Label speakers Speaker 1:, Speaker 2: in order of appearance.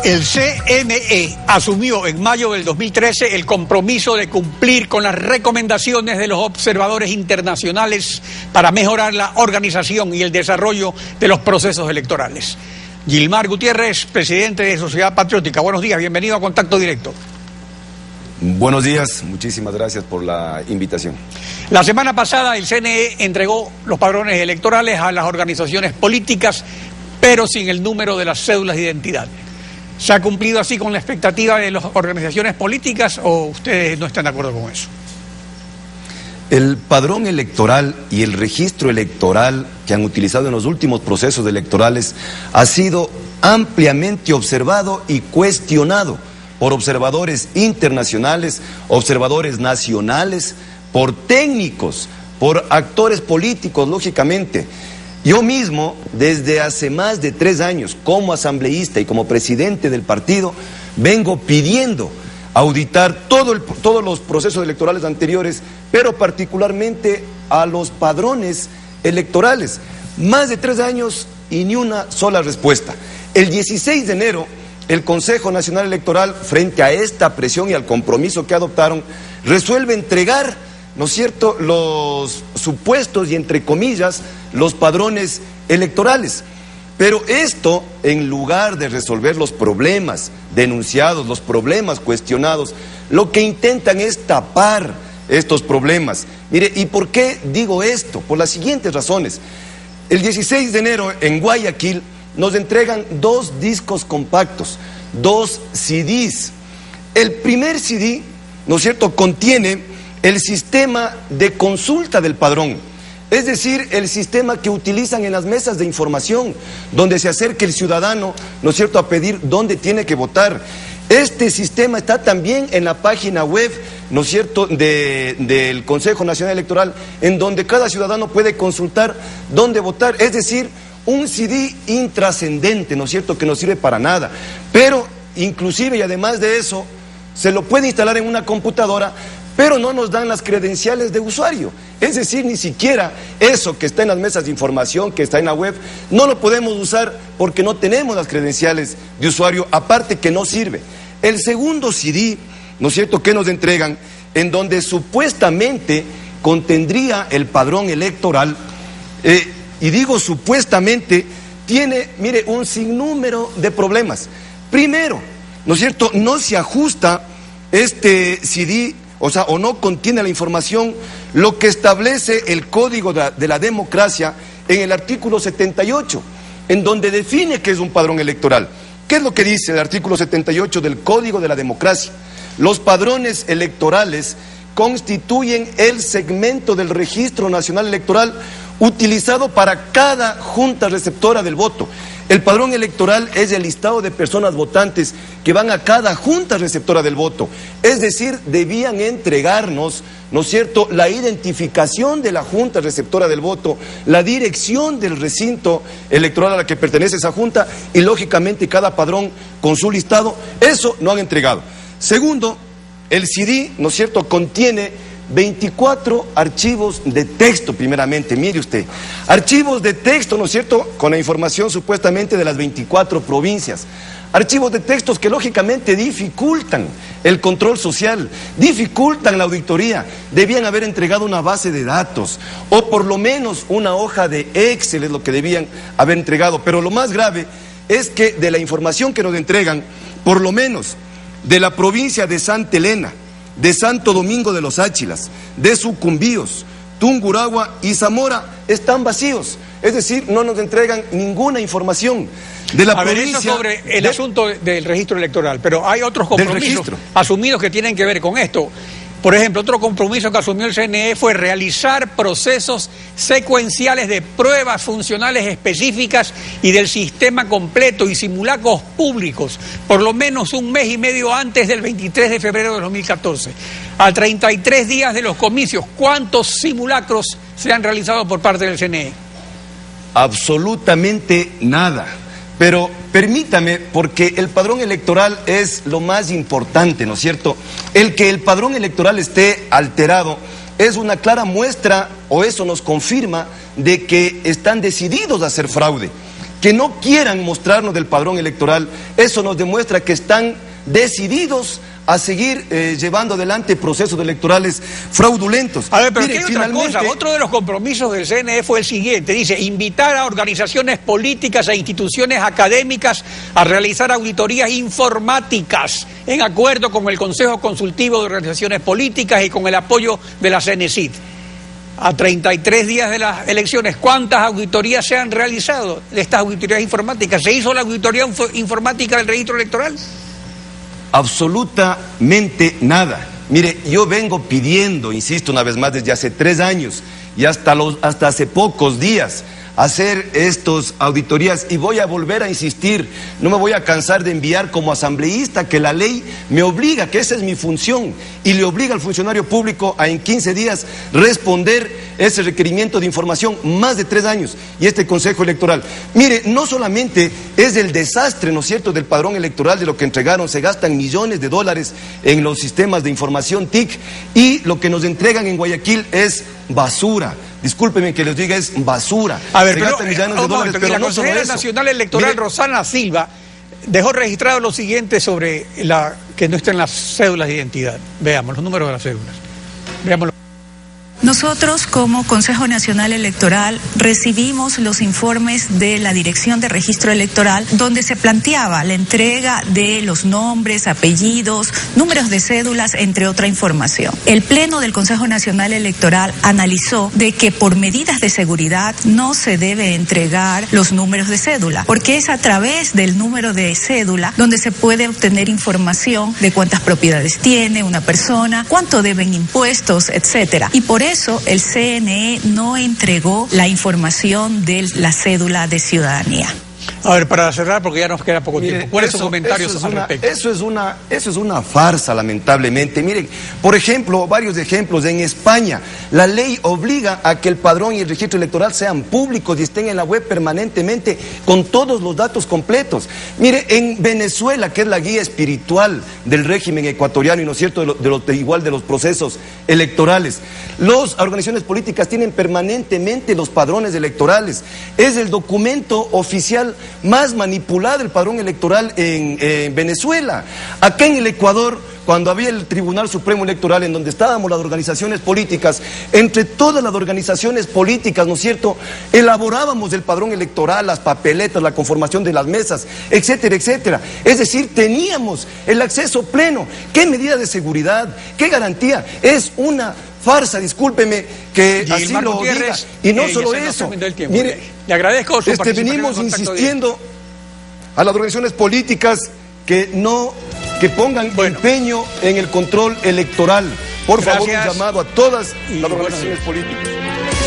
Speaker 1: El CNE asumió en mayo del 2013 el compromiso de cumplir con las recomendaciones de los observadores internacionales para mejorar la organización y el desarrollo de los procesos electorales. Gilmar Gutiérrez, presidente de Sociedad Patriótica. Buenos días, bienvenido a Contacto Directo.
Speaker 2: Buenos días, muchísimas gracias por la invitación.
Speaker 1: La semana pasada el CNE entregó los padrones electorales a las organizaciones políticas, pero sin el número de las cédulas de identidad. ¿Se ha cumplido así con la expectativa de las organizaciones políticas o ustedes no están de acuerdo con eso?
Speaker 2: El padrón electoral y el registro electoral que han utilizado en los últimos procesos electorales ha sido ampliamente observado y cuestionado por observadores internacionales, observadores nacionales, por técnicos, por actores políticos, lógicamente. Yo mismo, desde hace más de 3 años, como asambleísta y como presidente del partido, vengo pidiendo auditar todos los procesos electorales anteriores, pero particularmente a los padrones electorales. Más de 3 años y ni una sola respuesta. El 16 de enero, el Consejo Nacional Electoral, frente a esta presión y al compromiso que adoptaron, resuelve entregar, ¿no es cierto?, los supuestos y entre comillas, los padrones electorales. Pero esto, en lugar de resolver los problemas denunciados, los problemas cuestionados, lo que intentan es tapar estos problemas. Mire, ¿y por qué digo esto? Por las siguientes razones. El 16 de enero, en Guayaquil, nos entregan 2 discos compactos, 2 CDs. El primer CD, ¿no es cierto?, contiene el sistema de consulta del padrón, es decir, el sistema que utilizan en las mesas de información, donde se acerca el ciudadano, ¿no es cierto?, a pedir dónde tiene que votar. Este sistema está también en la página web, ¿no es cierto?, del Consejo Nacional Electoral, en donde cada ciudadano puede consultar dónde votar, es decir, un CD intrascendente, ¿no es cierto?, que no sirve para nada, pero inclusive y además de eso, se lo puede instalar en una computadora, pero no nos dan las credenciales de usuario. Es decir, ni siquiera eso que está en las mesas de información, que está en la web, no lo podemos usar porque no tenemos las credenciales de usuario, aparte que no sirve. El segundo CD, ¿no es cierto?, que nos entregan, en donde supuestamente contendría el padrón electoral, y digo supuestamente, tiene, mire, un sinnúmero de problemas. Primero, ¿no es cierto?, no se ajusta este CD, o no contiene la información, lo que establece el Código de la Democracia en el artículo 78, en donde define qué es un padrón electoral. ¿Qué es lo que dice el artículo 78 del Código de la Democracia? Los padrones electorales constituyen el segmento del Registro Nacional Electoral utilizado para cada junta receptora del voto. El padrón electoral es el listado de personas votantes que van a cada junta receptora del voto. Es decir, debían entregarnos, ¿no es cierto?, la identificación de la junta receptora del voto, la dirección del recinto electoral a la que pertenece esa junta y, lógicamente, cada padrón con su listado. Eso no han entregado. Segundo, el CD, ¿no es cierto?, contiene 24 archivos de texto, primeramente, mire usted, archivos de texto, ¿no es cierto?, con la información supuestamente de las 24 provincias, archivos de textos que lógicamente dificultan el control social, dificultan la auditoría. Debían haber entregado una base de datos, o por lo menos una hoja de Excel es lo que debían haber entregado, pero lo más grave es que de la información que nos entregan, por lo menos de la provincia de Santa Elena, de Santo Domingo de los Áchilas, de Sucumbíos, Tungurahua y Zamora, están vacíos. Es decir, no nos entregan ninguna información de la provincia.
Speaker 1: Eso sobre el asunto del registro electoral, pero hay otros compromisos asumidos que tienen que ver con esto. Por ejemplo, otro compromiso que asumió el CNE fue realizar procesos secuenciales de pruebas funcionales específicas y del sistema completo y simulacros públicos, por lo menos 1 mes y medio antes del 23 de febrero de 2014. A 33 días de los comicios, ¿cuántos simulacros se han realizado por parte del CNE?
Speaker 2: Absolutamente nada. Pero permítame, porque el padrón electoral es lo más importante, ¿no es cierto? El que el padrón electoral esté alterado es una clara muestra, o eso nos confirma, de que están decididos a hacer fraude. que no quieran mostrarnos del padrón electoral, eso nos demuestra que están decididos a seguir llevando adelante procesos electorales fraudulentos.
Speaker 1: A ver, pero mire, otra cosa, otro de los compromisos del CNE fue el siguiente, dice, invitar a organizaciones políticas e instituciones académicas a realizar auditorías informáticas en acuerdo con el Consejo Consultivo de Organizaciones Políticas y con el apoyo de la CNECID. A 33 días de las elecciones, ¿cuántas auditorías se han realizado de estas auditorías informáticas? ¿Se hizo la auditoría informática del registro electoral?
Speaker 2: Absolutamente nada. Mire, yo vengo pidiendo, insisto una vez más, desde hace 3 años y hasta hace pocos días, hacer estas auditorías, y voy a volver a insistir, no me voy a cansar de enviar como asambleísta que la ley me obliga, que esa es mi función, y le obliga al funcionario público a en 15 días responder ese requerimiento de información, más de 3 años, y este Consejo Electoral. Mire, no solamente es el desastre, ¿no es cierto?, del padrón electoral, de lo que entregaron, se gastan millones de dólares en los sistemas de información TIC, y lo que nos entregan en Guayaquil es basura. Discúlpenme que les diga, es basura.
Speaker 1: A ver,
Speaker 2: pero
Speaker 1: la consejera nacional electoral, mire, Rosana Silva, dejó registrado lo siguiente sobre que no estén las cédulas de identidad. Veamos los números de las cédulas. Veámoslo.
Speaker 3: Nosotros, como Consejo Nacional Electoral, recibimos los informes de la Dirección de Registro Electoral, donde se planteaba la entrega de los nombres, apellidos, números de cédulas, entre otra información. El Pleno del Consejo Nacional Electoral analizó de que por medidas de seguridad no se debe entregar los números de cédula, porque es a través del número de cédula donde se puede obtener información de cuántas propiedades tiene una persona, cuánto deben impuestos, etcétera. Y por eso el CNE no entregó la información de la cédula de ciudadanía.
Speaker 1: A ver, para cerrar, porque ya nos queda poco tiempo, ¿cuál es su comentario al respecto?
Speaker 2: Eso es una farsa, lamentablemente. Miren, por ejemplo, varios ejemplos. En España, la ley obliga a que el padrón y el registro electoral sean públicos y estén en la web permanentemente con todos los datos completos. Mire, en Venezuela, que es la guía espiritual del régimen ecuatoriano, y no es cierto, igual de los procesos electorales, las organizaciones políticas tienen permanentemente los padrones electorales. Es el documento oficial más manipulado, el padrón electoral en Venezuela. Acá en el Ecuador, cuando había el Tribunal Supremo Electoral, en donde estábamos las organizaciones políticas, entre todas las organizaciones políticas, ¿no es cierto?, elaborábamos el padrón electoral, las papeletas, la conformación de las mesas, etcétera, etcétera. Es decir, teníamos el acceso pleno. ¿Qué medida de seguridad? ¿Qué garantía? Es una farsa, discúlpeme que así lo diga. Y no solo eso, mire,
Speaker 1: le agradezco su participación.
Speaker 2: Venimos insistiendo a las organizaciones políticas que pongan empeño en el control electoral. Por favor, un llamado a todas las organizaciones políticas.